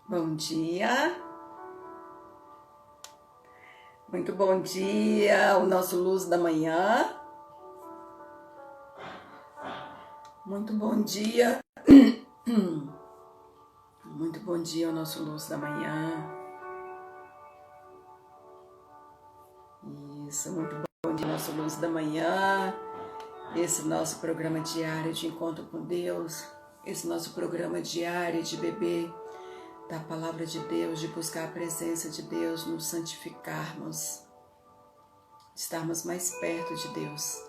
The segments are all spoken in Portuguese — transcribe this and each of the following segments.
Bom dia, muito bom dia, o nosso Luz da Manhã. Muito bom dia, muito bom dia, o nosso Luz da Manhã. Isso, muito bom dia, nosso Luz da Manhã. Esse nosso programa diário de encontro com Deus, esse nosso programa diário de beber da Palavra de Deus, de buscar a presença de Deus, nos santificarmos, estarmos mais perto de Deus.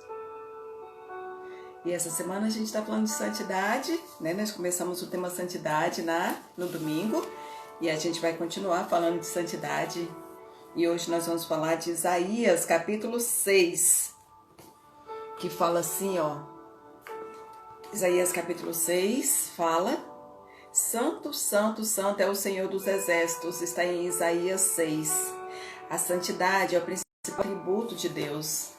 E essa semana a gente está falando de santidade, né? Nós começamos o tema santidade no domingo e a gente vai continuar falando de santidade. E hoje nós vamos falar de Isaías, capítulo 6, que fala assim, ó. Isaías, capítulo 6, fala: Santo, santo, santo é o Senhor dos exércitos, está em Isaías 6. A santidade é o principal atributo de Deus.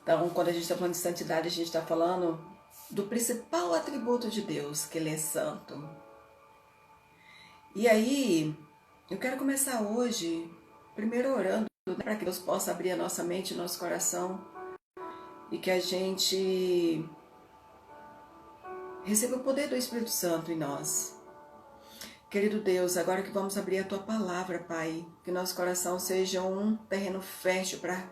Então, quando a gente está falando de santidade, a gente está falando do principal atributo de Deus, que Ele é santo. E aí, eu quero começar hoje, primeiro orando, né, para que Deus possa abrir a nossa mente e nosso coração e que a gente receba o poder do Espírito Santo em nós. Querido Deus, agora que vamos abrir a Tua Palavra, Pai, que nosso coração seja um terreno fértil para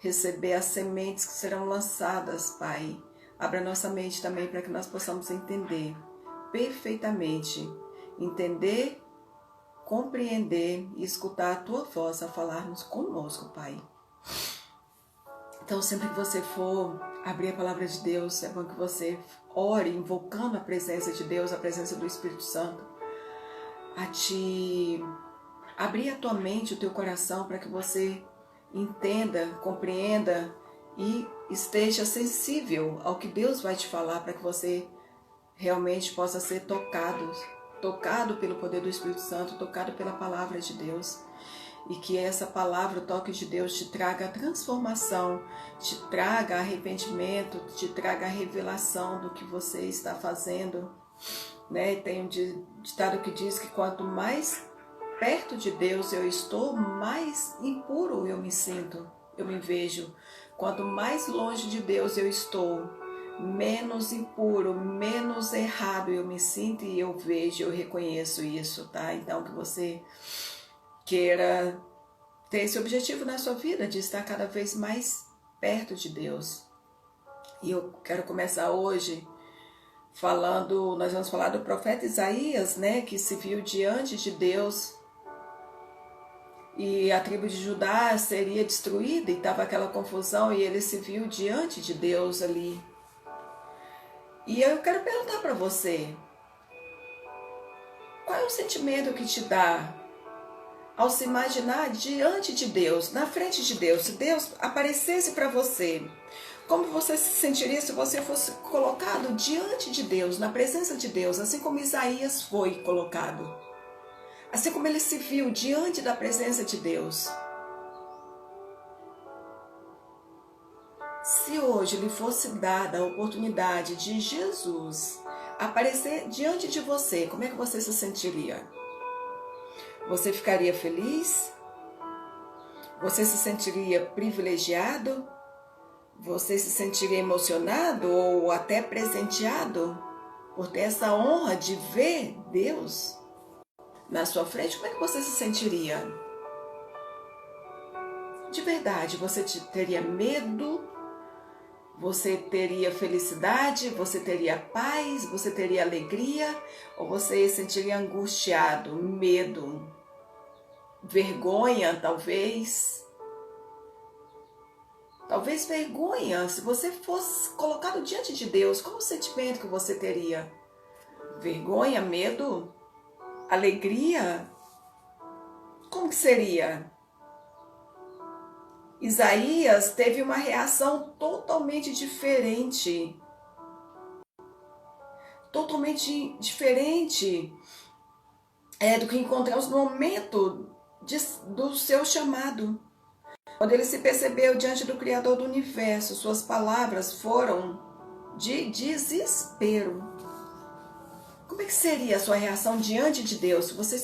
receber as sementes que serão lançadas, Pai. Abra nossa mente também para que nós possamos entender perfeitamente, entender, compreender e escutar a Tua voz a falarmos conosco, Pai. Então, sempre que você for abrir a Palavra de Deus, é bom que você ore invocando a presença de Deus, a presença do Espírito Santo, a te abrir a tua mente, o teu coração, para que você entenda, compreenda e esteja sensível ao que Deus vai te falar, para que você realmente possa ser tocado pelo poder do Espírito Santo, tocado pela palavra de Deus, e que essa palavra, o toque de Deus, te traga transformação, te traga arrependimento, te traga a revelação do que você está fazendo, né? Tem um ditado que diz que quanto mais perto de Deus eu estou, mais impuro eu me sinto, eu me vejo. Quanto mais longe de Deus eu estou, menos impuro, menos errado eu me sinto e eu vejo, eu reconheço isso, tá? Então que você queira ter esse objetivo na sua vida, de estar cada vez mais perto de Deus. E eu quero começar hoje nós vamos falar do profeta Isaías, né, que se viu diante de Deus e a tribo de Judá seria destruída e estava aquela confusão e ele se viu diante de Deus ali. E eu quero perguntar para você, qual é o sentimento que te dá ao se imaginar diante de Deus, na frente de Deus, se Deus aparecesse para você? Como você se sentiria se você fosse colocado diante de Deus, na presença de Deus, assim como Isaías foi colocado? Assim como ele se viu diante da presença de Deus. Se hoje lhe fosse dada a oportunidade de Jesus aparecer diante de você, como é que você se sentiria? Você ficaria feliz? Você se sentiria privilegiado? Você se sentiria emocionado ou até presenteado por ter essa honra de ver Deus na sua frente? Como é que você se sentiria? De verdade, você teria medo? Você teria felicidade? Você teria paz? Você teria alegria? Ou você se sentiria angustiado, medo, vergonha, talvez? Talvez vergonha. Se você fosse colocado diante de Deus, qual o sentimento que você teria? Vergonha, medo, alegria? Como que seria? Isaías teve uma reação totalmente diferente. Totalmente diferente do que encontramos no momento do seu chamado. Quando ele se percebeu diante do Criador do Universo, suas palavras foram de desespero. Como é que seria a sua reação diante de Deus? Se você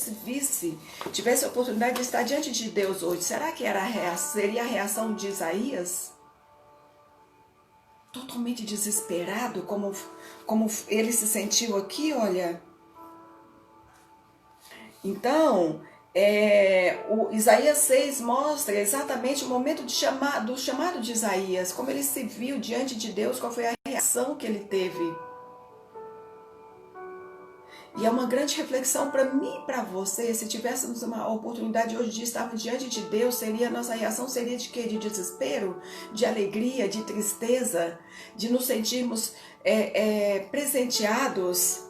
tivesse a oportunidade de estar diante de Deus hoje, será que seria a reação de Isaías? Totalmente desesperado, como ele se sentiu aqui, olha. Então, o Isaías 6 mostra exatamente o momento do chamado de Isaías, como ele se viu diante de Deus, qual foi a reação que ele teve. E é uma grande reflexão para mim e para você. Se tivéssemos uma oportunidade hoje de estarmos diante de Deus, nossa reação seria de quê? De desespero, de alegria, de tristeza, de nos sentirmos presenteados,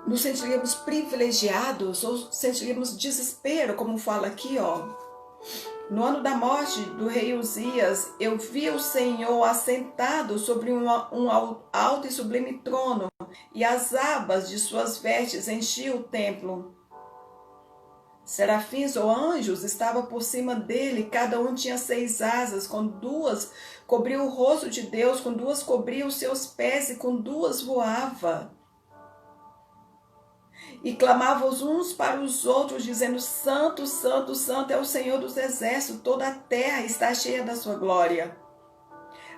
nos sentiríamos privilegiados ou sentiríamos desespero, como fala aqui, ó. No ano da morte do rei Uzias, eu vi o Senhor assentado sobre um alto e sublime trono, e as abas de suas vestes enchiam o templo. Serafins ou anjos estavam por cima dele, cada um tinha 6 asas, com 2 cobria o rosto de Deus, com 2 cobria os seus pés e com 2 voava. E clamavam uns para os outros, dizendo: Santo, Santo, Santo é o Senhor dos exércitos, toda a terra está cheia da sua glória.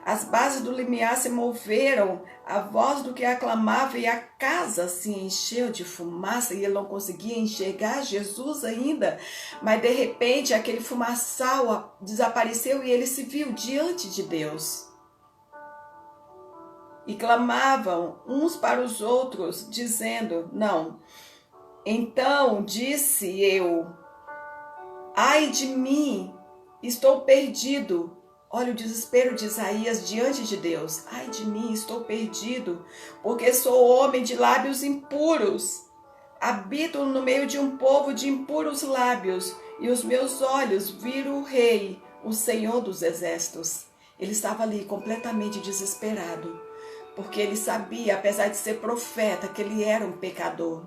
As bases do limiar se moveram, a voz do que aclamava, e a casa se encheu de fumaça, e ele não conseguia enxergar Jesus ainda, mas de repente aquele fumaçal desapareceu e ele se viu diante de Deus. E clamavam uns para os outros, dizendo: não. Então disse eu: ai de mim, estou perdido. Olha o desespero de Isaías diante de Deus. Ai de mim, estou perdido, porque sou homem de lábios impuros. Habito no meio de um povo de impuros lábios, e os meus olhos viram o Rei, o Senhor dos exércitos. Ele estava ali completamente desesperado, porque ele sabia, apesar de ser profeta, que ele era um pecador.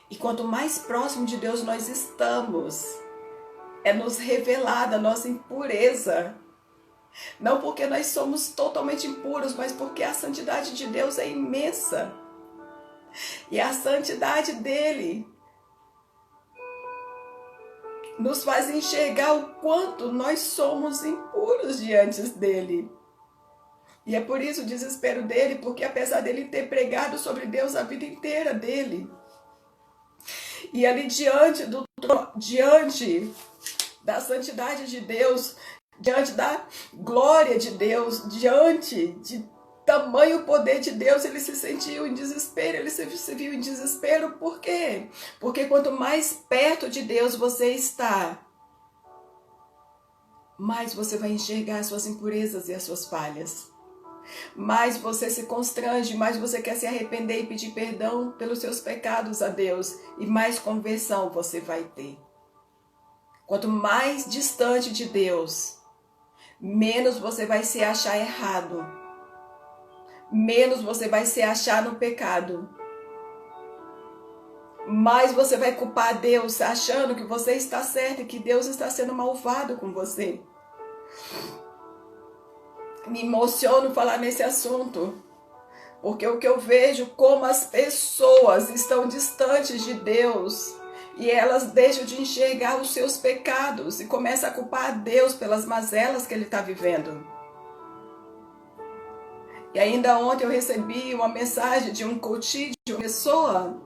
E quanto mais próximo de Deus nós estamos, é nos revelada a nossa impureza. Não porque nós somos totalmente impuros, mas porque a santidade de Deus é imensa. E a santidade dele nos faz enxergar o quanto nós somos impuros diante dele. E é por isso o desespero dele, porque apesar dele ter pregado sobre Deus a vida inteira dele, e ali diante da santidade de Deus, diante da glória de Deus, diante de tamanho poder de Deus, ele se sentiu em desespero, ele se viu em desespero. Por quê? Porque quanto mais perto de Deus você está, mais você vai enxergar as suas impurezas e as suas falhas. Mais você se constrange, mais você quer se arrepender e pedir perdão pelos seus pecados a Deus, e mais conversão você vai ter. Quanto mais distante de Deus, menos você vai se achar errado, menos você vai se achar no pecado, mais você vai culpar Deus achando que você está certo e que Deus está sendo malvado com você. Me emociono falar nesse assunto, porque o que eu vejo, como as pessoas estão distantes de Deus e elas deixam de enxergar os seus pecados e começam a culpar Deus pelas mazelas que ele está vivendo. E ainda ontem eu recebi uma mensagem de um coach, de uma pessoa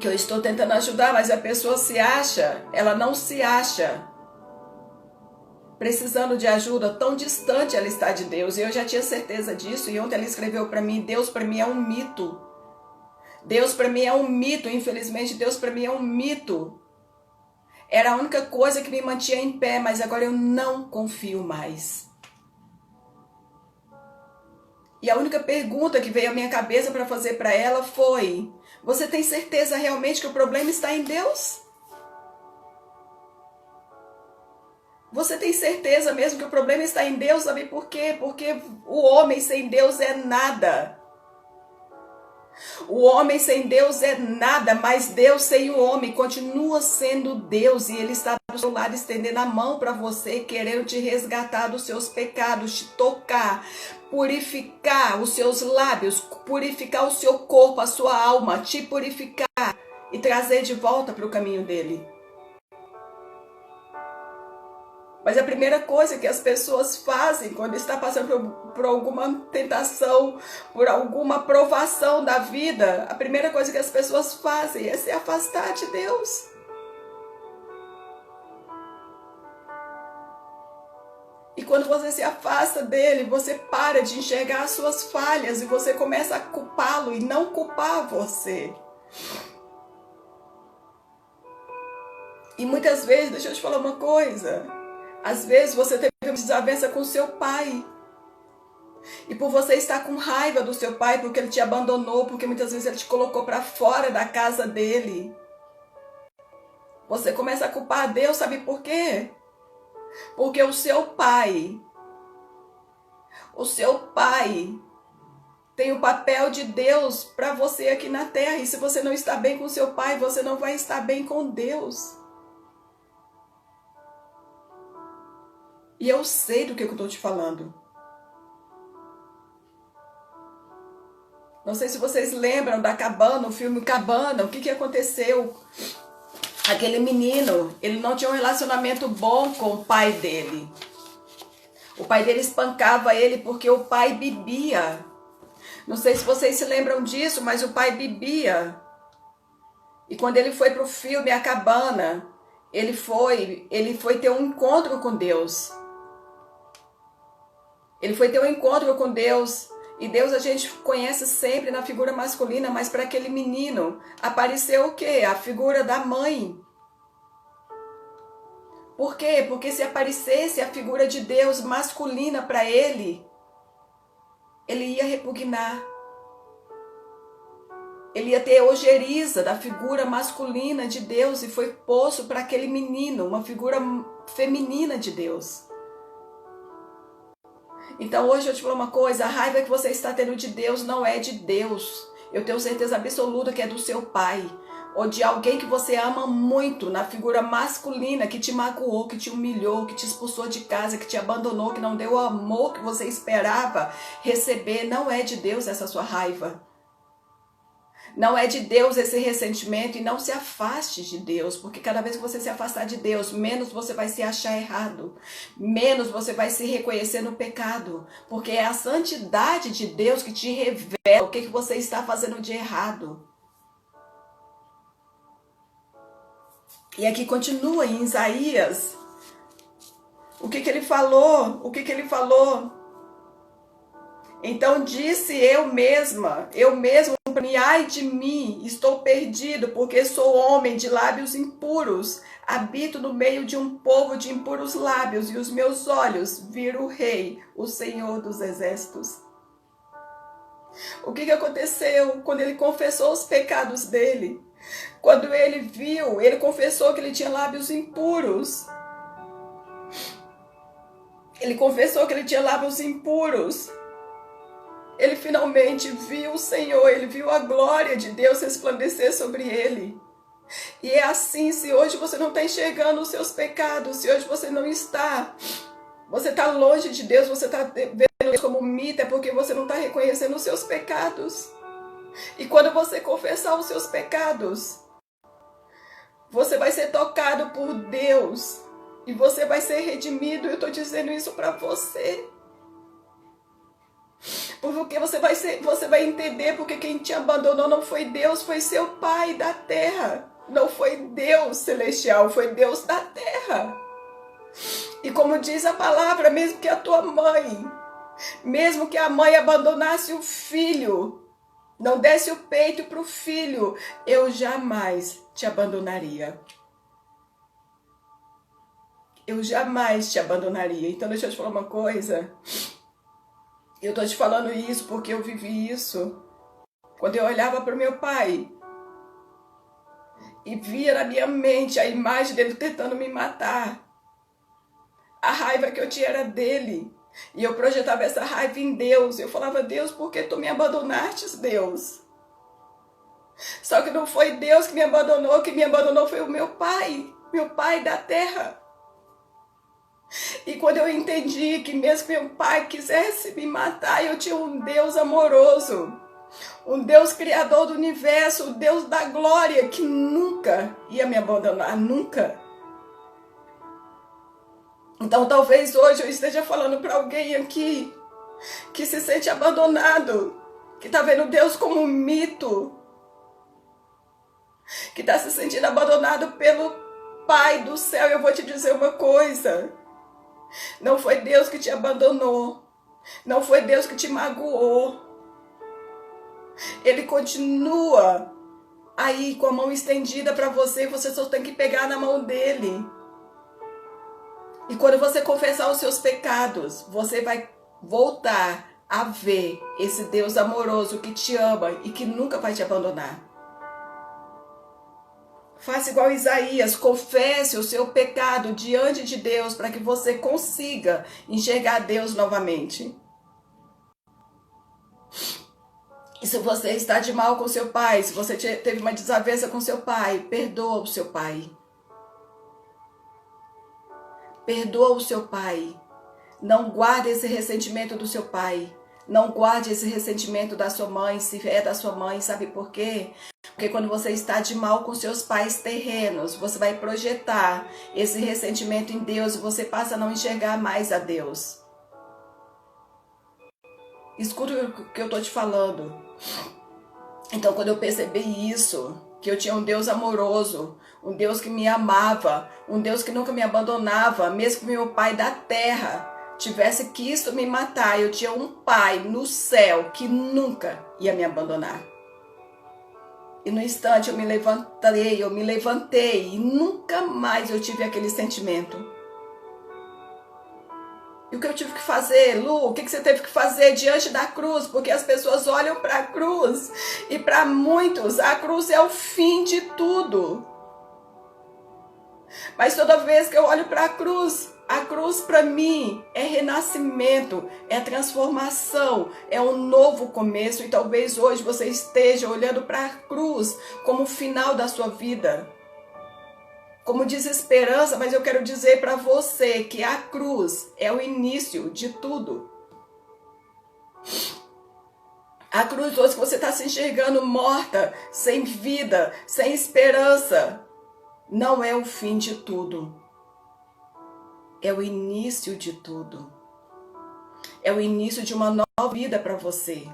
que eu estou tentando ajudar, mas a pessoa ela não se acha precisando de ajuda, tão distante ela está de Deus. E eu já tinha certeza disso, e ontem ela escreveu para mim: Deus para mim é um mito. Deus para mim é um mito, infelizmente Deus para mim é um mito. Era a única coisa que me mantinha em pé, mas agora eu não confio mais. E a única pergunta que veio à minha cabeça para fazer para ela foi: você tem certeza realmente que o problema está em Deus? Você tem certeza mesmo que o problema está em Deus? Sabe por quê? Porque o homem sem Deus é nada. O homem sem Deus é nada, mas Deus sem o homem continua sendo Deus, e Ele está do seu lado estendendo a mão para você, querendo te resgatar dos seus pecados, te tocar, purificar os seus lábios, purificar o seu corpo, a sua alma, te purificar e trazer de volta para o caminho dele. Mas a primeira coisa que as pessoas fazem quando está passando por alguma tentação, por alguma provação da vida, a primeira coisa que as pessoas fazem é se afastar de Deus. E quando você se afasta dele, você para de enxergar as suas falhas e você começa a culpá-lo e não culpar você. E muitas vezes, deixa eu te falar uma coisa, às vezes você teve uma desavença com seu pai. E por você estar com raiva do seu pai, porque ele te abandonou, porque muitas vezes ele te colocou para fora da casa dele, você começa a culpar Deus, sabe por quê? Porque o seu pai tem o papel de Deus para você aqui na terra. E se você não está bem com seu pai, você não vai estar bem com Deus. E eu sei do que eu estou te falando. Não sei se vocês lembram da Cabana, o filme Cabana, o que aconteceu? Aquele menino, ele não tinha um relacionamento bom com o pai dele. O pai dele espancava ele porque o pai bebia. Não sei se vocês se lembram disso, mas o pai bebia. E quando ele foi para o filme A Cabana, ele foi ter um encontro com Deus. Ele foi ter um encontro com Deus. E Deus a gente conhece sempre na figura masculina, mas para aquele menino apareceu o quê? A figura da mãe. Por quê? Porque se aparecesse a figura de Deus masculina para ele, ele ia repugnar. Ele ia ter ojeriza da figura masculina de Deus e foi posto para aquele menino, uma figura feminina de Deus. Então hoje eu te falo uma coisa, a raiva que você está tendo de Deus não é de Deus. Eu tenho certeza absoluta que é do seu pai. Ou de alguém que você ama muito, na figura masculina, que te magoou, que te humilhou, que te expulsou de casa, que te abandonou, que não deu o amor que você esperava receber. Não é de Deus essa sua raiva. Não é de Deus esse ressentimento, e não se afaste de Deus, porque cada vez que você se afastar de Deus, menos você vai se achar errado, menos você vai se reconhecer no pecado, porque é a santidade de Deus que te revela o que você está fazendo de errado. E aqui continua em Isaías, o que ele falou, Então disse eu mesmo, ai de mim, estou perdido, porque sou homem de lábios impuros, habito no meio de um povo de impuros lábios, e os meus olhos viram o Rei, o Senhor dos Exércitos. O que aconteceu quando ele confessou os pecados dele? Quando ele confessou que ele tinha lábios impuros. Ele confessou que ele tinha lábios impuros. Ele finalmente viu o Senhor, ele viu a glória de Deus resplandecer sobre ele. E é assim, se hoje você não está enxergando os seus pecados, se hoje você não está, você está longe de Deus, você está vendo Deus como mito, é porque você não está reconhecendo os seus pecados. E quando você confessar os seus pecados, você vai ser tocado por Deus e você vai ser redimido. Eu estou dizendo isso para você. Porque você vai entender porque quem te abandonou não foi Deus, foi seu pai da terra. Não foi Deus celestial, foi Deus da terra. E como diz a palavra, mesmo que a tua mãe, mesmo que a mãe abandonasse o filho, não desse o peito para o filho, eu jamais te abandonaria. Eu jamais te abandonaria. Então deixa eu te falar uma coisa. Eu estou te falando isso porque eu vivi isso. Quando eu olhava para o meu pai e via na minha mente a imagem dele tentando me matar, a raiva que eu tinha era dele. E eu projetava essa raiva em Deus. Eu falava, Deus, por que tu me abandonaste, Deus? Só que não foi Deus que me abandonou foi o meu pai da terra. E quando eu entendi que mesmo que meu pai quisesse me matar, eu tinha um Deus amoroso, um Deus criador do universo, o Deus da glória, que nunca ia me abandonar, nunca. Então talvez hoje eu esteja falando para alguém aqui que se sente abandonado, que está vendo Deus como um mito, que está se sentindo abandonado pelo Pai do céu. Eu vou te dizer uma coisa: não foi Deus que te abandonou, não foi Deus que te magoou. Ele continua aí com a mão estendida para você, você só tem que pegar na mão dele. E quando você confessar os seus pecados, você vai voltar a ver esse Deus amoroso que te ama e que nunca vai te abandonar. Faça igual Isaías, confesse o seu pecado diante de Deus para que você consiga enxergar Deus novamente. E se você está de mal com seu pai, se você teve uma desavença com seu pai, perdoa o seu pai. Perdoa o seu pai. Não guarde esse ressentimento do seu pai. Não guarde esse ressentimento da sua mãe, se é da sua mãe. Sabe por quê? Porque quando você está de mal com seus pais terrenos, você vai projetar esse ressentimento em Deus e você passa a não enxergar mais a Deus. Escuta o que eu estou te falando. Então, quando eu percebi isso, que eu tinha um Deus amoroso, um Deus que me amava, um Deus que nunca me abandonava, mesmo que meu pai da terra tivesse quisto me matar, eu tinha um pai no céu que nunca ia me abandonar. E no instante eu me levantei e nunca mais eu tive aquele sentimento. E o que eu tive que fazer, Lu? O que você teve que fazer diante da cruz? Porque as pessoas olham para a cruz e para muitos a cruz é o fim de tudo. Mas toda vez que eu olho para a cruz para mim é renascimento, é transformação, é um novo começo. E talvez hoje você esteja olhando para a cruz como o final da sua vida, como desesperança, mas eu quero dizer para você que a cruz é o início de tudo. A cruz hoje que você está se enxergando morta, sem vida, sem esperança, não é o fim de tudo. É o início de tudo. É o início de uma nova vida para você.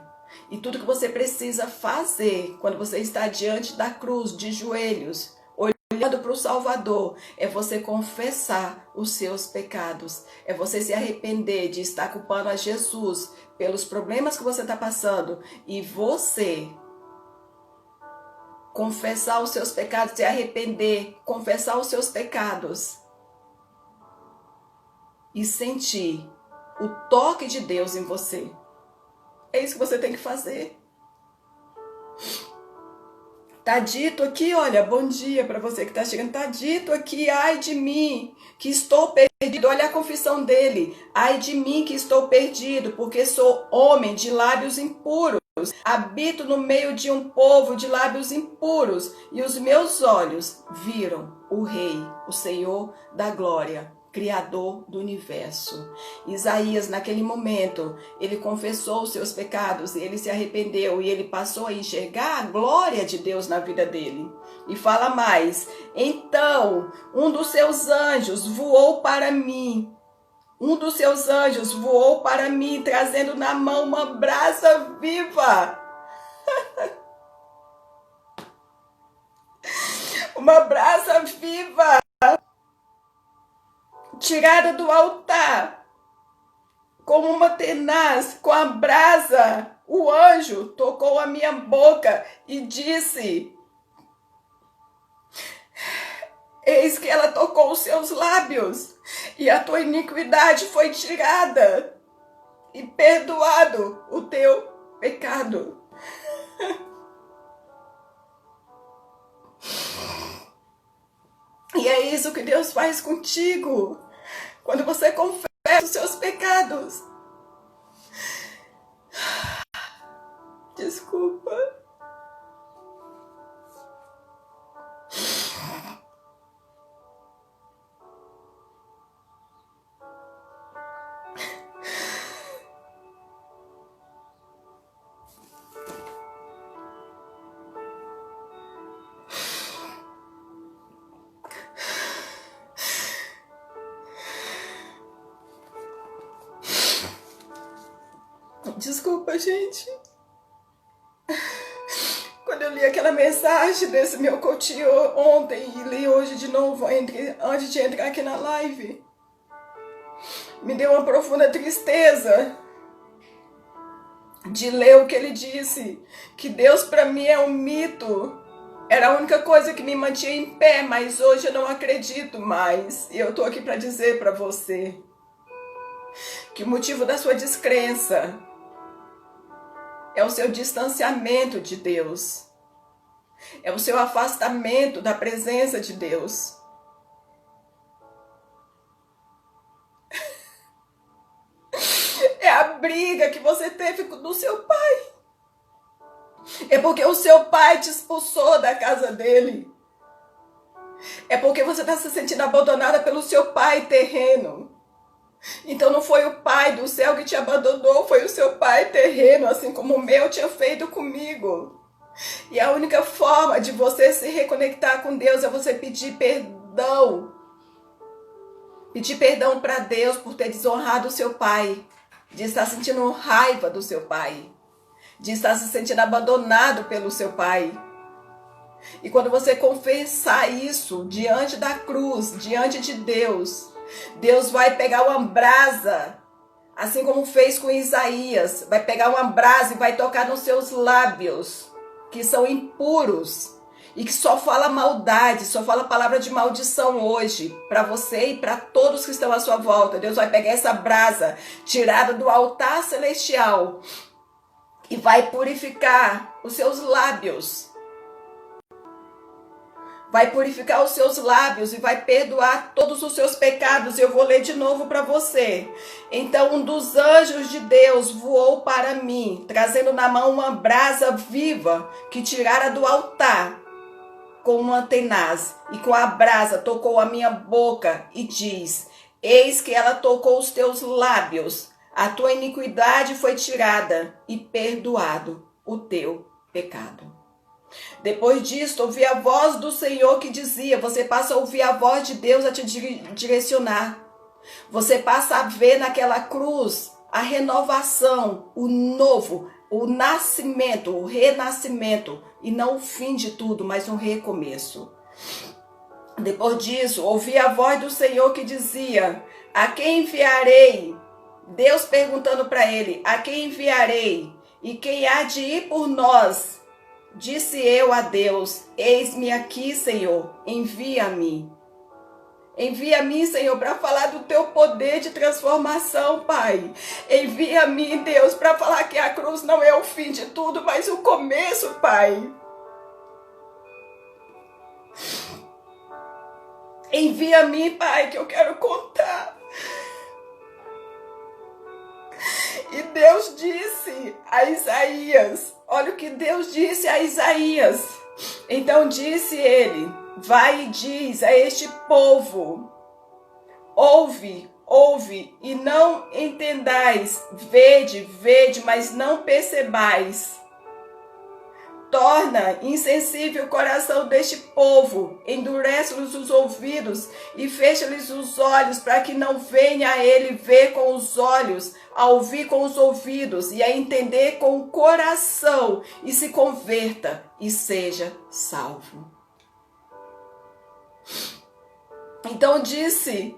E tudo que você precisa fazer quando você está diante da cruz, de joelhos, olhando para o Salvador, é você confessar os seus pecados, é você se arrepender de estar culpando a Jesus pelos problemas que você está passando e você confessar os seus pecados, se arrepender, confessar os seus pecados e sentir o toque de Deus em você. É isso que você tem que fazer. Tá dito aqui, olha, bom dia para você que está chegando. Tá dito aqui, ai de mim, que estou perdido. Olha a confissão dele. Ai de mim que estou perdido, porque sou homem de lábios impuros. Habito no meio de um povo de lábios impuros. E os meus olhos viram o Rei, o Senhor da glória, Criador do universo. Isaías, naquele momento, ele confessou os seus pecados, ele se arrependeu e ele passou a enxergar a glória de Deus na vida dele. E fala mais: então, um dos seus anjos voou para mim. Um dos seus anjos voou para mim, trazendo na mão uma brasa viva. Uma brasa viva, tirada do altar, como uma tenaz, com a brasa. O anjo tocou a minha boca e disse: eis que ela tocou os seus lábios, e a tua iniquidade foi tirada, e perdoado o teu pecado. E é isso que Deus faz contigo, quando você confessa os seus pecados. Desculpa. Desculpa, gente. Quando eu li aquela mensagem desse meu coach ontem e li hoje de novo antes de entrar aqui na live, me deu uma profunda tristeza de ler o que ele disse, que Deus para mim é um mito. Era a única coisa que me mantinha em pé, mas hoje eu não acredito mais. E eu tô aqui para dizer para você que o motivo da sua descrença é o seu distanciamento de Deus. É o seu afastamento da presença de Deus. É a briga que você teve do seu pai. É porque o seu pai te expulsou da casa dele. É porque você está se sentindo abandonada pelo seu pai terreno. Então não foi o pai do céu que te abandonou, foi o seu pai terreno, assim como o meu tinha feito comigo. E a única forma de você se reconectar com Deus é você pedir perdão. Pedir perdão para Deus por ter desonrado o seu pai, de estar sentindo raiva do seu pai, de estar se sentindo abandonado pelo seu pai. E quando você confessar isso diante da cruz, diante de Deus, Deus vai pegar uma brasa, assim como fez com Isaías, vai pegar uma brasa e vai tocar nos seus lábios, que são impuros, e que só fala maldade, só fala palavra de maldição hoje, para você e para todos que estão à sua volta. Deus vai pegar essa brasa, tirada do altar celestial, e vai purificar os seus lábios. Vai purificar os seus lábios e vai perdoar todos os seus pecados. Eu vou ler de novo para você. Então um dos anjos de Deus voou para mim, trazendo na mão uma brasa viva que tirara do altar com uma tenaz. E com a brasa tocou a minha boca e diz: eis que ela tocou os teus lábios. A tua iniquidade foi tirada e perdoado o teu pecado. Depois disto, ouvi a voz do Senhor que dizia, você passa a ouvir a voz de Deus a te direcionar. Você passa a ver naquela cruz a renovação, o novo, o nascimento, o renascimento, e não o fim de tudo, mas um recomeço. Depois disso, ouvi a voz do Senhor que dizia, a quem enviarei? Deus perguntando para ele, a quem enviarei? E quem há de ir por nós? Disse eu a Deus, eis-me aqui, Senhor, envia-me. Envia-me, Senhor, para falar do teu poder de transformação, Pai. Envia-me, Deus, para falar que a cruz não é o fim de tudo, mas o começo, Pai. Envia-me, Pai, que eu quero contar. E Deus disse a Isaías, olha o que Deus disse a Isaías. Então disse ele, vai e diz a este povo, ouve, ouve e não entendais, vede, vede, mas não percebais. Torna insensível o coração deste povo, endurece-lhes os ouvidos e fecha-lhes os olhos, para que não venha a ele ver com os olhos, a ouvir com os ouvidos e a entender com o coração, e se converta e seja salvo. Então disse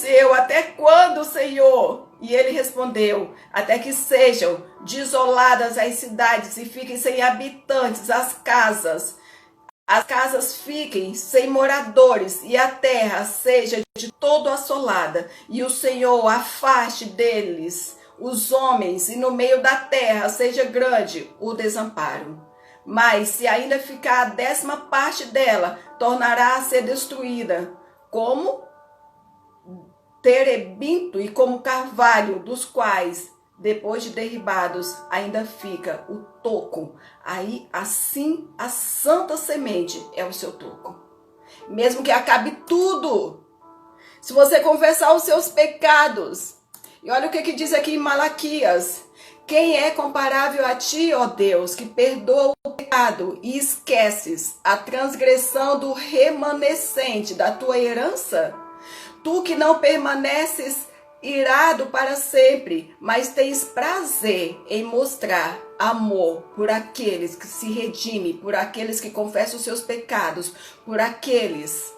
eu, até quando, Senhor? E ele respondeu, até que sejam desoladas as cidades e fiquem sem habitantes as casas fiquem sem moradores e a terra seja de todo assolada e o Senhor afaste deles os homens e no meio da terra seja grande o desamparo. Mas se ainda ficar a 10ª parte dela, tornará a ser destruída, como terebinto e como carvalho, dos quais, depois de derribados, ainda fica o toco. Aí, assim, a santa semente é o seu toco. Mesmo que acabe tudo, se você confessar os seus pecados, e olha o que diz aqui em Malaquias, quem é comparável a ti, ó Deus, que perdoa o pecado e esqueces a transgressão do remanescente da tua herança? Tu que não permaneces irado para sempre, mas tens prazer em mostrar amor por aqueles que se redimem, por aqueles que confessam os seus pecados, por aqueles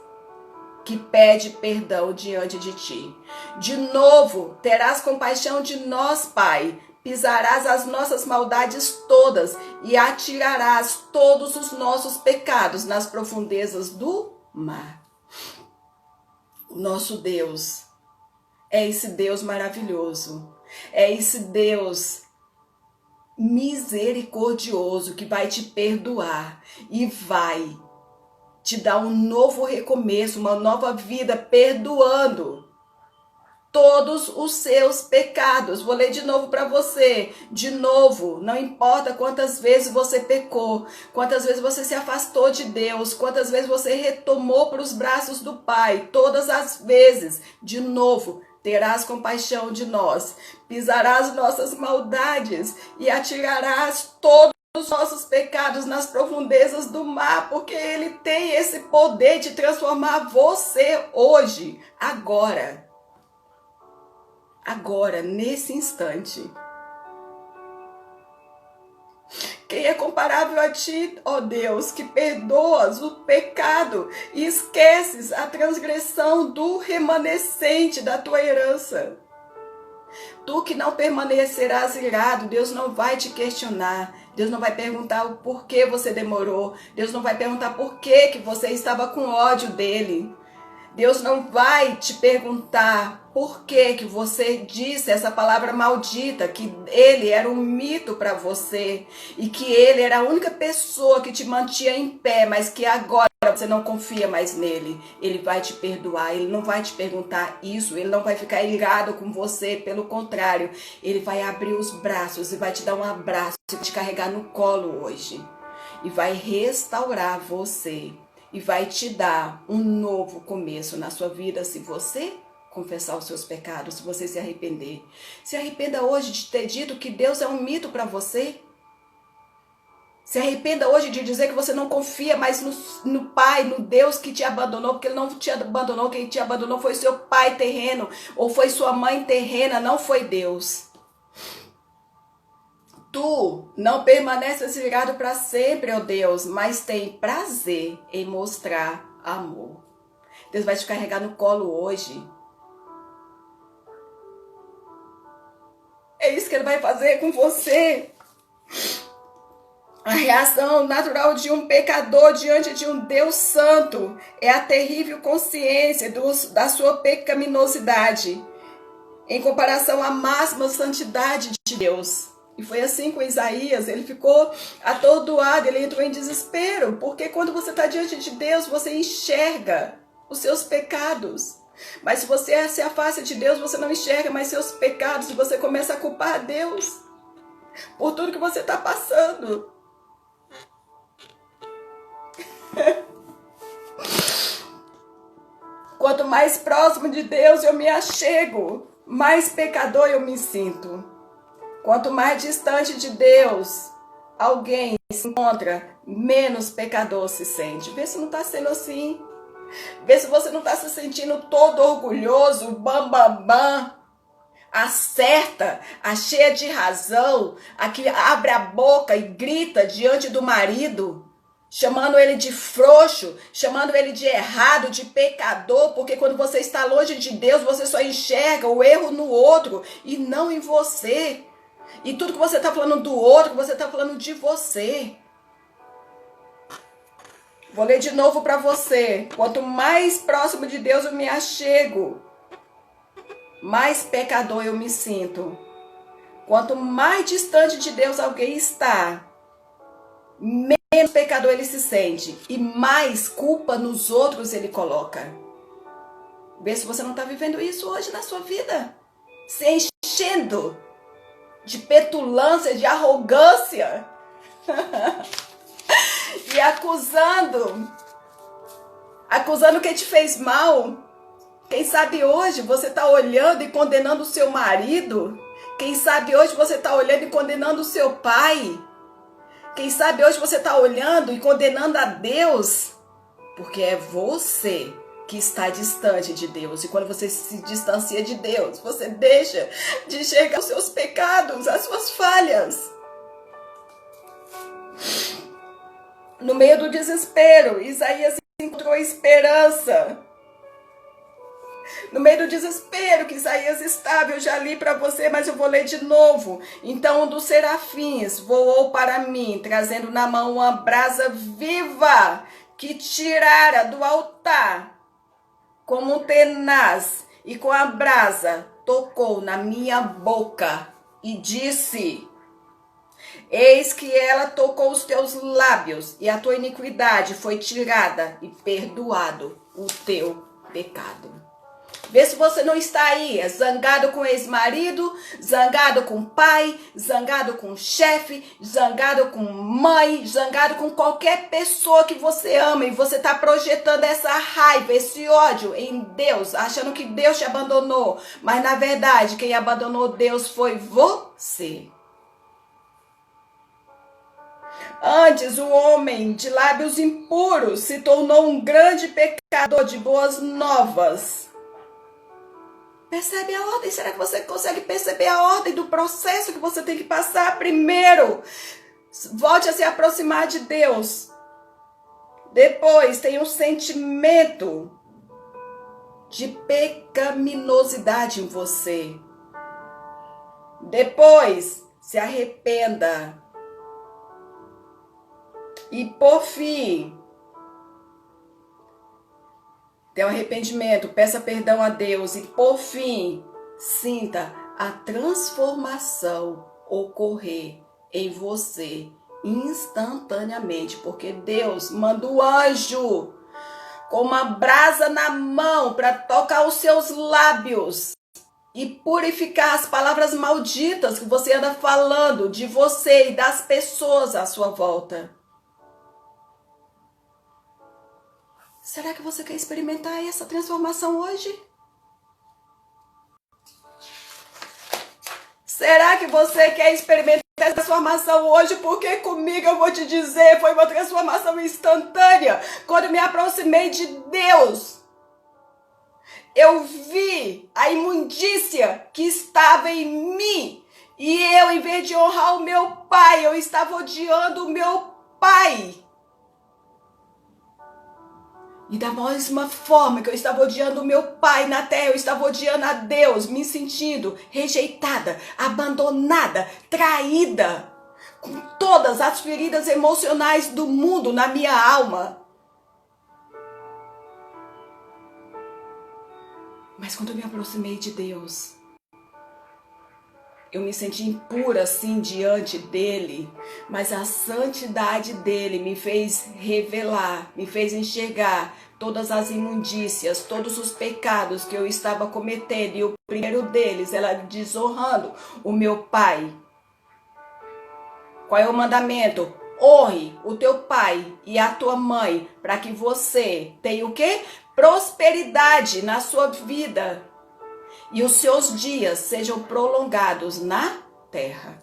que pede perdão diante de ti. De novo, terás compaixão de nós, Pai. Pisarás as nossas maldades todas e atirarás todos os nossos pecados nas profundezas do mar. Nosso Deus é esse Deus maravilhoso. É esse Deus misericordioso que vai te perdoar e vai te dar um novo recomeço, uma nova vida, perdoando todos os seus pecados. Vou ler de novo para você. De novo, não importa quantas vezes você pecou, quantas vezes você se afastou de Deus, quantas vezes você retomou para os braços do Pai, todas as vezes, de novo, terás compaixão de nós, pisarás nossas maldades e atirarás todos os nossos pecados nas profundezas do mar, porque Ele tem esse poder de transformar você hoje, agora, nesse instante. Quem é comparável a ti, ó Deus, que perdoas o pecado e esqueces a transgressão do remanescente da tua herança? Tu que não permanecerás irado, Deus não vai te questionar. Deus não vai perguntar o porquê você demorou. Deus não vai perguntar por que você estava com ódio dele. Deus não vai te perguntar por que você disse essa palavra maldita, que ele era um mito para você e que ele era a única pessoa que te mantinha em pé, mas que agora você não confia mais nele. Ele vai te perdoar, ele não vai te perguntar isso, ele não vai ficar irado com você, pelo contrário, ele vai abrir os braços e vai te dar um abraço, te carregar no colo hoje e vai restaurar você. E vai te dar um novo começo na sua vida se você confessar os seus pecados, se você se arrepender. Se arrependa hoje de ter dito que Deus é um mito para você. Se arrependa hoje de dizer que você não confia mais no Pai, no Deus que te abandonou, porque Ele não te abandonou. Quem te abandonou foi seu pai terreno ou foi sua mãe terrena, não foi Deus. Tu não permaneces irado para sempre, ó Deus, mas tem prazer em mostrar amor. Deus vai te carregar no colo hoje. É isso que Ele vai fazer com você. A reação natural de um pecador diante de um Deus santo é a terrível consciência da sua pecaminosidade em comparação à máxima santidade de Deus. E foi assim com Isaías, ele ficou atordoado, ele entrou em desespero, porque quando você está diante de Deus, você enxerga os seus pecados. Mas se você se afasta de Deus, você não enxerga mais seus pecados e você começa a culpar a Deus por tudo que você está passando. Quanto mais próximo de Deus eu me achego, mais pecador eu me sinto. Quanto mais distante de Deus alguém se encontra, menos pecador se sente. Vê se não está sendo assim. Vê se você não está se sentindo todo orgulhoso, bam, acerta, a cheia de razão, a que abre a boca e grita diante do marido, chamando ele de frouxo, chamando ele de errado, de pecador, porque quando você está longe de Deus, você só enxerga o erro no outro e não em você. E tudo que você está falando do outro, você está falando de você. Vou ler de novo para você. Quanto mais próximo de Deus eu me achego, mais pecador eu me sinto. Quanto mais distante de Deus alguém está, menos pecador ele se sente. E mais culpa nos outros ele coloca. Vê se você não está vivendo isso hoje na sua vida. Se enchendo de petulância, de arrogância. E acusando quem te fez mal. Quem sabe hoje você está olhando e condenando o seu marido. Quem sabe hoje você está olhando e condenando o seu pai. Quem sabe hoje você está olhando e condenando a Deus. Porque é você que está distante de Deus. E quando você se distancia de Deus, você deixa de enxergar os seus pecados, as suas falhas. No meio do desespero, Isaías encontrou esperança. No meio do desespero que Isaías estava, eu já li para você, mas eu vou ler de novo. Então um dos serafins voou para mim, trazendo na mão uma brasa viva que tirara do altar como um tenaz, e com a brasa tocou na minha boca e disse: eis que ela tocou os teus lábios, e a tua iniquidade foi tirada, e perdoado o teu pecado. Vê se você não está aí, zangado com o ex-marido, zangado com o pai, zangado com o chefe, zangado com mãe, zangado com qualquer pessoa que você ama, e você está projetando essa raiva, esse ódio em Deus, achando que Deus te abandonou, mas na verdade quem abandonou Deus foi você. Antes, o homem de lábios impuros se tornou um grande pecador de boas novas. Percebe a ordem? Será que você consegue perceber a ordem do processo que você tem que passar? Primeiro, volte a se aproximar de Deus. Depois, tem um sentimento de pecaminosidade em você. Depois, se arrependa. E por fim, tenha um arrependimento, peça perdão a Deus. E por fim, sinta a transformação ocorrer em você instantaneamente. Porque Deus manda o anjo com uma brasa na mão para tocar os seus lábios e purificar as palavras malditas que você anda falando de você e das pessoas à sua volta. Será que você quer experimentar essa transformação hoje? Será que você quer experimentar essa transformação hoje? Porque comigo eu vou te dizer, foi uma transformação instantânea. Quando me aproximei de Deus, eu vi a imundícia que estava em mim. E eu, em vez de honrar o meu pai, eu estava odiando o meu pai. E da mesma forma que eu estava odiando o meu pai na terra, eu estava odiando a Deus, me sentindo rejeitada, abandonada, traída, com todas as feridas emocionais do mundo na minha alma. Mas quando eu me aproximei de Deus, eu me senti impura assim diante dele, mas a santidade dele me fez revelar, me fez enxergar todas as imundícias, todos os pecados que eu estava cometendo. E o primeiro deles era desonrando o meu pai. Qual é o mandamento? Honre o teu pai e a tua mãe, para que você tenha o quê? Prosperidade na sua vida. E os seus dias sejam prolongados na terra.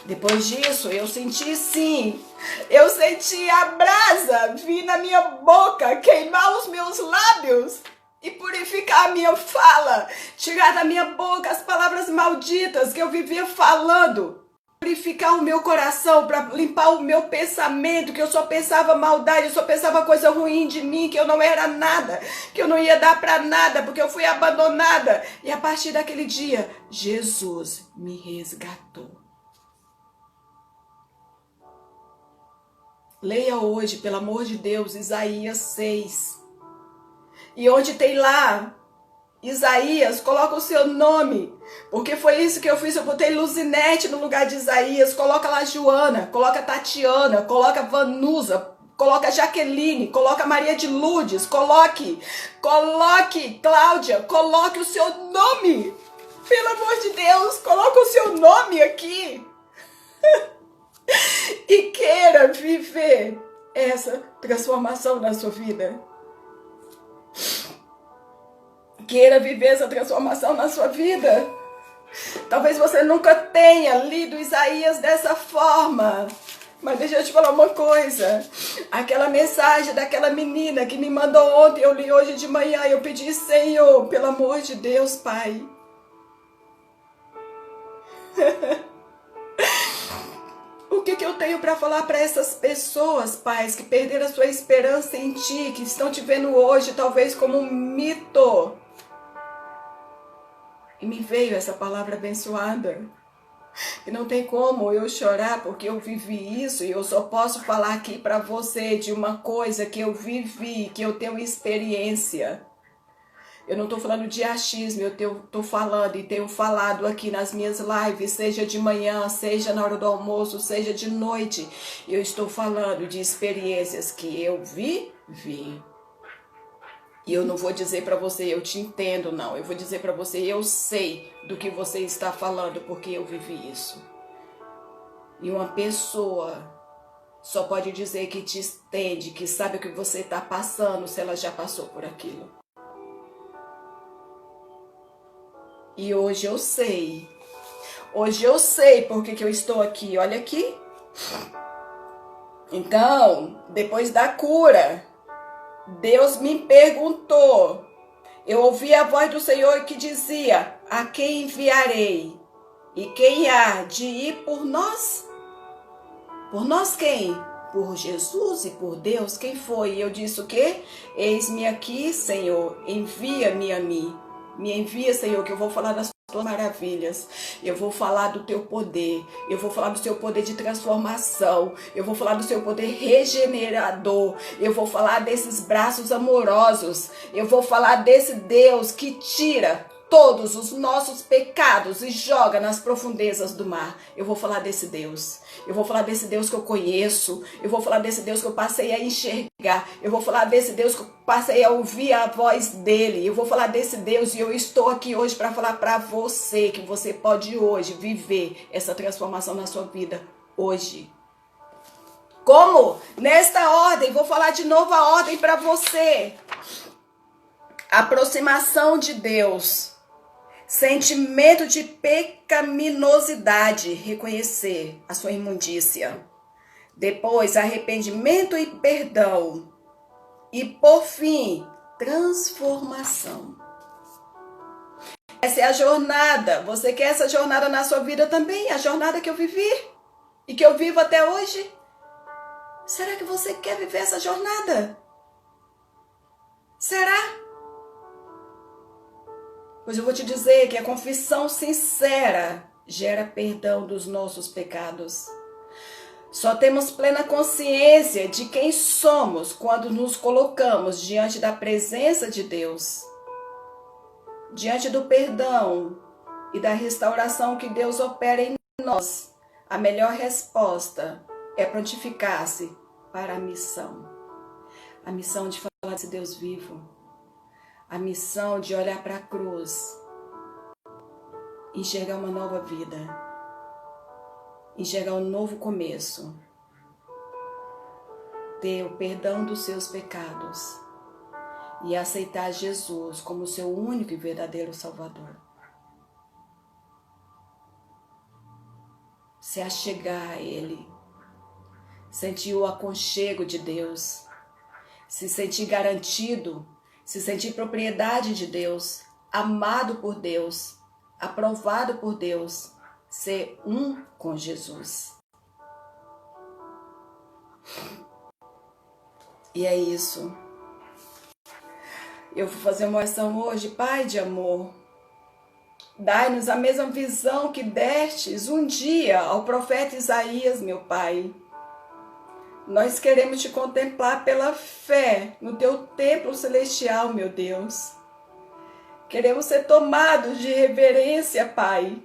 Depois disso, eu senti sim. Eu senti a brasa vir na minha boca, queimar os meus lábios e purificar a minha fala. Tirar da minha boca as palavras malditas que eu vivia falando. Purificar o meu coração, para limpar o meu pensamento, que eu só pensava maldade, eu só pensava coisa ruim de mim, que eu não era nada, que eu não ia dar para nada, porque eu fui abandonada. E a partir daquele dia, Jesus me resgatou. Leia hoje, pelo amor de Deus, Isaías 6. E onde tem lá Isaías, coloca o seu nome, porque foi isso que eu fiz. Eu botei Luzinete no lugar de Isaías. Coloca lá Joana, coloca Tatiana, coloca Vanusa, coloca Jaqueline, coloca Maria de Lourdes, coloque Cláudia, coloque o seu nome, pelo amor de Deus, coloca o seu nome aqui e queira viver essa transformação na sua vida. Queira viver essa transformação na sua vida. Talvez você nunca tenha lido Isaías dessa forma, mas deixa eu te falar uma coisa. Aquela mensagem daquela menina que me mandou ontem, eu li hoje de manhã, eu pedi, Senhor, pelo amor de Deus, Pai. O que eu tenho para falar para essas pessoas, pais, que perderam a sua esperança em Ti, que estão te vendo hoje talvez como um mito? E me veio essa palavra abençoada. E não tem como eu chorar porque eu vivi isso e eu só posso falar aqui para você de uma coisa que eu vivi, que eu tenho experiência. Eu não estou falando de achismo, eu estou falando e tenho falado aqui nas minhas lives, seja de manhã, seja na hora do almoço, seja de noite. Eu estou falando de experiências que eu vivi. E eu não vou dizer para você, eu te entendo, não. Eu vou dizer para você, eu sei do que você está falando, porque eu vivi isso. E uma pessoa só pode dizer que te entende, que sabe o que você está passando, se ela já passou por aquilo. E hoje eu sei. Hoje eu sei por que eu estou aqui. Olha aqui. Então, depois da cura, Deus me perguntou. Eu ouvi a voz do Senhor que dizia: a quem enviarei? E quem há de ir por nós? Por nós quem? Por Jesus e por Deus. Quem foi? E eu disse o quê? Eis-me aqui, Senhor, envia-me a mim. Me envia, Senhor, que eu vou falar das tuas maravilhas. Eu vou falar do teu poder. Eu vou falar do seu poder de transformação. Eu vou falar do seu poder regenerador. Eu vou falar desses braços amorosos. Eu vou falar desse Deus que tira todos os nossos pecados e joga nas profundezas do mar. Eu vou falar desse Deus. Eu vou falar desse Deus que eu conheço. Eu vou falar desse Deus que eu passei a enxergar. Eu vou falar desse Deus que eu passei a ouvir a voz dele. Eu vou falar desse Deus e eu estou aqui hoje para falar para você que você pode hoje viver essa transformação na sua vida hoje. Como? Nesta ordem, vou falar de novo a ordem para você. Aproximação de Deus. Sentimento de pecaminosidade, reconhecer a sua imundícia. Depois, arrependimento e perdão. E, por fim, transformação. Essa é a jornada. Você quer essa jornada na sua vida também? A jornada que eu vivi e que eu vivo até hoje? Será que você quer viver essa jornada? Será? Pois eu vou te dizer que a confissão sincera gera perdão dos nossos pecados. Só temos plena consciência de quem somos quando nos colocamos diante da presença de Deus, diante do perdão e da restauração que Deus opera em nós. A melhor resposta é prontificar-se para a missão de falar desse Deus vivo. A missão de olhar para a cruz, enxergar uma nova vida, enxergar um novo começo, ter o perdão dos seus pecados e aceitar Jesus como seu único e verdadeiro Salvador. Se achegar a Ele, sentir o aconchego de Deus, se sentir garantido, se sentir propriedade de Deus, amado por Deus, aprovado por Deus, ser um com Jesus. E é isso. Eu vou fazer uma oração hoje, Pai de amor. Dai-nos a mesma visão que destes um dia ao profeta Isaías, meu Pai. Nós queremos te contemplar pela fé no teu templo celestial, meu Deus. Queremos ser tomados de reverência, Pai.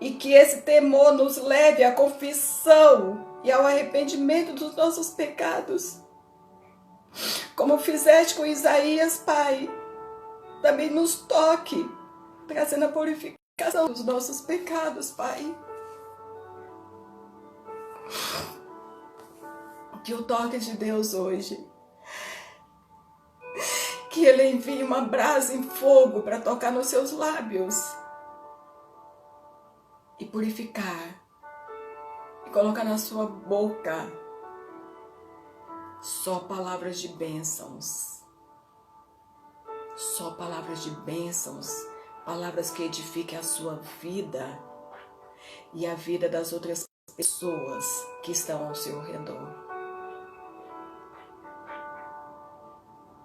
E que esse temor nos leve à confissão e ao arrependimento dos nossos pecados. Como fizeste com Isaías, Pai, também nos toque, trazendo a purificação dos nossos pecados, Pai. Que o toque de Deus hoje, que Ele envie uma brasa em fogo para tocar nos seus lábios e purificar, colocar na sua boca só palavras de bênçãos. Só palavras de bênçãos. Palavras que edifiquem a sua vida e a vida das outras pessoas que estão ao seu redor.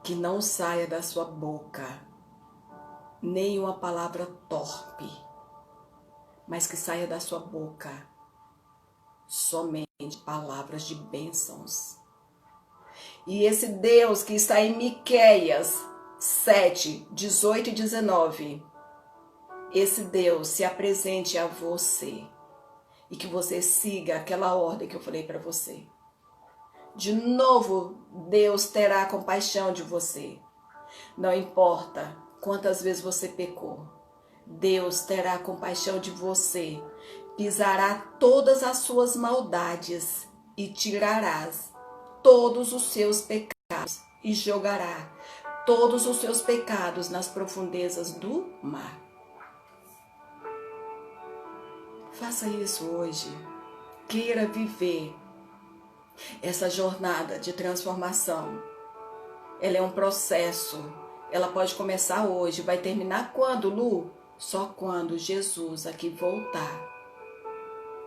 Que não saia da sua boca nenhuma palavra torpe, mas que saia da sua boca somente palavras de bênçãos. E esse Deus que está em Miqueias 7, 18 e 19, esse Deus se apresente a você e que você siga aquela ordem que eu falei para você. De novo, Deus terá compaixão de você. Não importa quantas vezes você pecou, Deus terá compaixão de você. Pisará todas as suas maldades e tirarás todos os seus pecados e jogará todos os seus pecados nas profundezas do mar. Faça isso hoje. Queira viver essa jornada de transformação. Ela é um processo. Ela pode começar hoje. Vai terminar quando, Lu? Só quando Jesus aqui voltar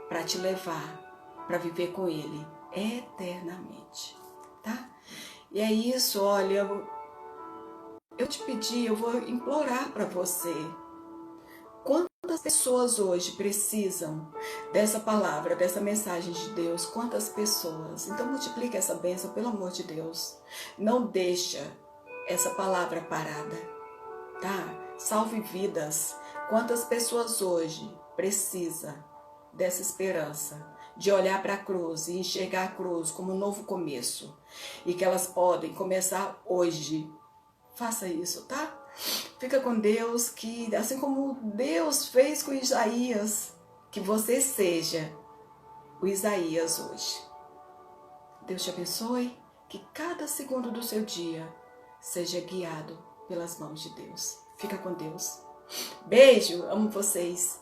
para te levar para viver com Ele eternamente, tá? E é isso, olha, eu te pedi, eu vou implorar para você. Quantas pessoas hoje precisam dessa palavra, dessa mensagem de Deus? Quantas pessoas? Então multiplica essa bênção, pelo amor de Deus. Não deixa essa palavra parada, tá? Salve vidas. Quantas pessoas hoje precisam dessa esperança, de olhar para a cruz e enxergar a cruz como um novo começo, e que elas podem começar hoje. Faça isso, tá? Fica com Deus, que assim como Deus fez com Isaías, que você seja o Isaías hoje. Deus te abençoe, que cada segundo do seu dia seja guiado pelas mãos de Deus. Fica com Deus. Beijo, amo vocês.